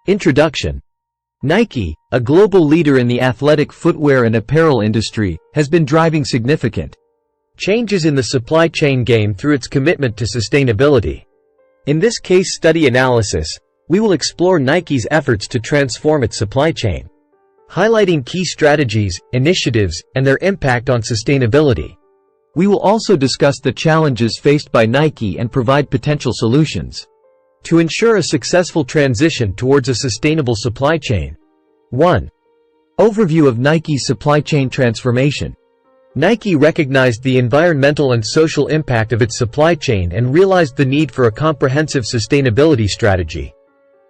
Introduction. Nike, a global leader in the athletic footwear and apparel industry, has been driving significant changes in the supply chain game through its commitment to sustainability. In this case study analysis, we will explore Nike's efforts to transform its supply chain, highlighting key strategies, initiatives, and their impact on sustainability. We will also discuss the challenges faced by Nike and provide potential solutions to ensure a successful transition towards a sustainable supply chain. 1. Overview of Nike's supply chain transformation. Nike recognized the environmental and social impact of its supply chain and realized the need for a comprehensive sustainability strategy.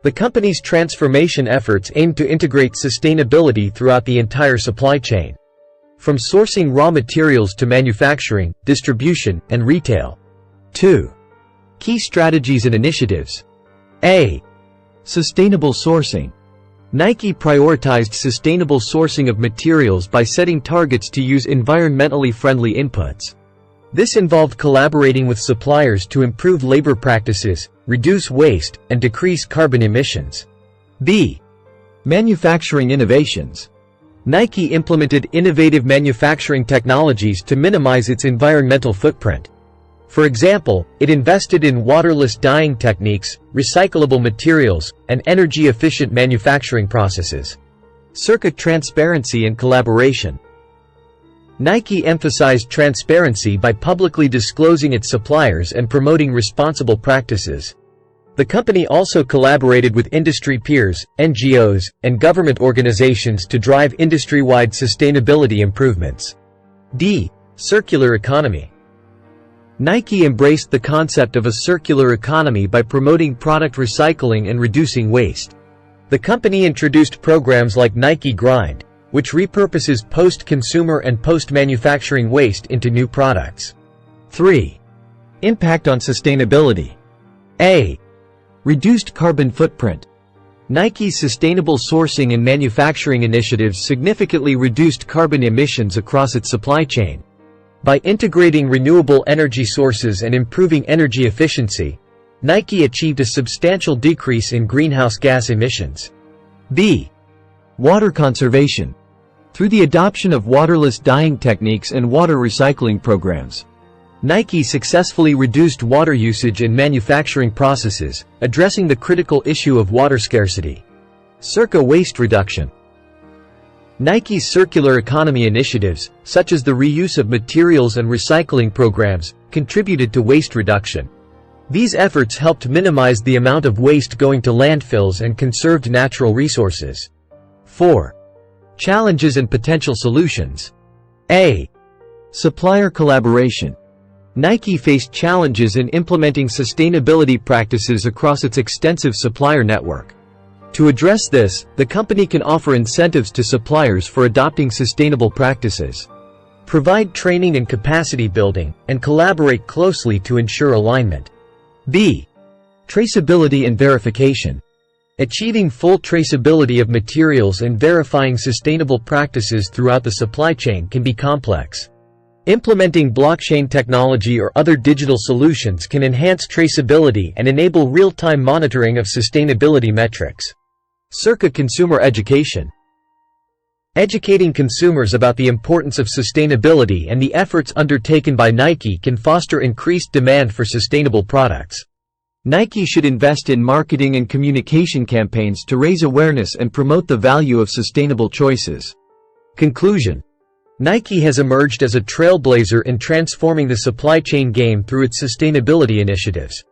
The company's transformation efforts aim to integrate sustainability throughout the entire supply chain, from sourcing raw materials to manufacturing, distribution, and retail. 2. Key strategies and initiatives. A. Sustainable sourcing. Nike prioritized sustainable sourcing of materials by setting targets to use environmentally friendly inputs. This involved collaborating with suppliers to improve labor practices, reduce waste, and decrease carbon emissions. B. Manufacturing innovations. Nike implemented innovative manufacturing technologies to minimize its environmental footprint. For example, it invested in waterless dyeing techniques, recyclable materials, and energy-efficient manufacturing processes. Circa transparency and collaboration. Nike emphasized transparency by publicly disclosing its suppliers and promoting responsible practices. The company also collaborated with industry peers, NGOs, and government organizations to drive industry-wide sustainability improvements. D. Circular economy. Nike embraced the concept of a circular economy by promoting product recycling and reducing waste. The company introduced programs like Nike Grind, which repurposes post-consumer and post-manufacturing waste into new products. 3. Impact on sustainability. A. Reduced carbon footprint. Nike's sustainable sourcing and manufacturing initiatives significantly reduced carbon emissions across its supply chain. By integrating renewable energy sources and improving energy efficiency, Nike achieved a substantial decrease in greenhouse gas emissions. B. Water conservation. Through the adoption of waterless dyeing techniques and water recycling programs, Nike successfully reduced water usage in manufacturing processes, addressing the critical issue of water scarcity. Circa waste reduction. Nike's circular economy initiatives, such as the reuse of materials and recycling programs, contributed to waste reduction. These efforts helped minimize the amount of waste going to landfills and conserved natural resources. 4. Challenges and potential solutions. A. Supplier collaboration. Nike faced challenges in implementing sustainability practices across its extensive supplier network. To address this, the company can offer incentives to suppliers for adopting sustainable practices, provide training and capacity building, and collaborate closely to ensure alignment. B. Traceability and verification. Achieving full traceability of materials and verifying sustainable practices throughout the supply chain can be complex. Implementing blockchain technology or other digital solutions can enhance traceability and enable real-time monitoring of sustainability metrics. Circa consumer education. Educating consumers about the importance of sustainability and the efforts undertaken by Nike can foster increased demand for sustainable products. Nike should invest in marketing and communication campaigns to raise awareness and promote the value of sustainable choices. Conclusion. Nike has emerged as a trailblazer in transforming the supply chain game through its sustainability initiatives.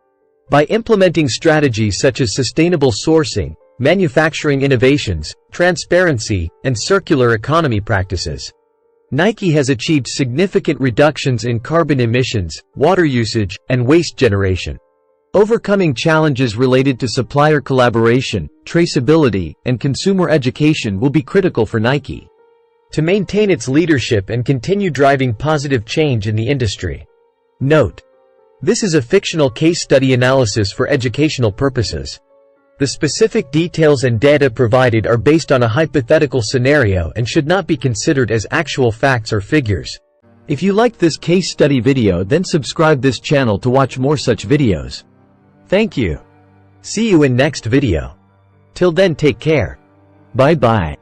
By implementing strategies such as sustainable sourcing, manufacturing innovations, transparency, and circular economy practices, Nike has achieved significant reductions in carbon emissions, water usage, and waste generation. Overcoming challenges related to supplier collaboration, traceability, and consumer education will be critical for Nike to maintain its leadership and continue driving positive change in the industry. Note: this is a fictional case study analysis for educational purposes. The specific details and data provided are based on a hypothetical scenario and should not be considered as actual facts or figures. If you liked this case study video, then subscribe this channel to watch more such videos. Thank you. See you in next video. Till then, take care. Bye bye.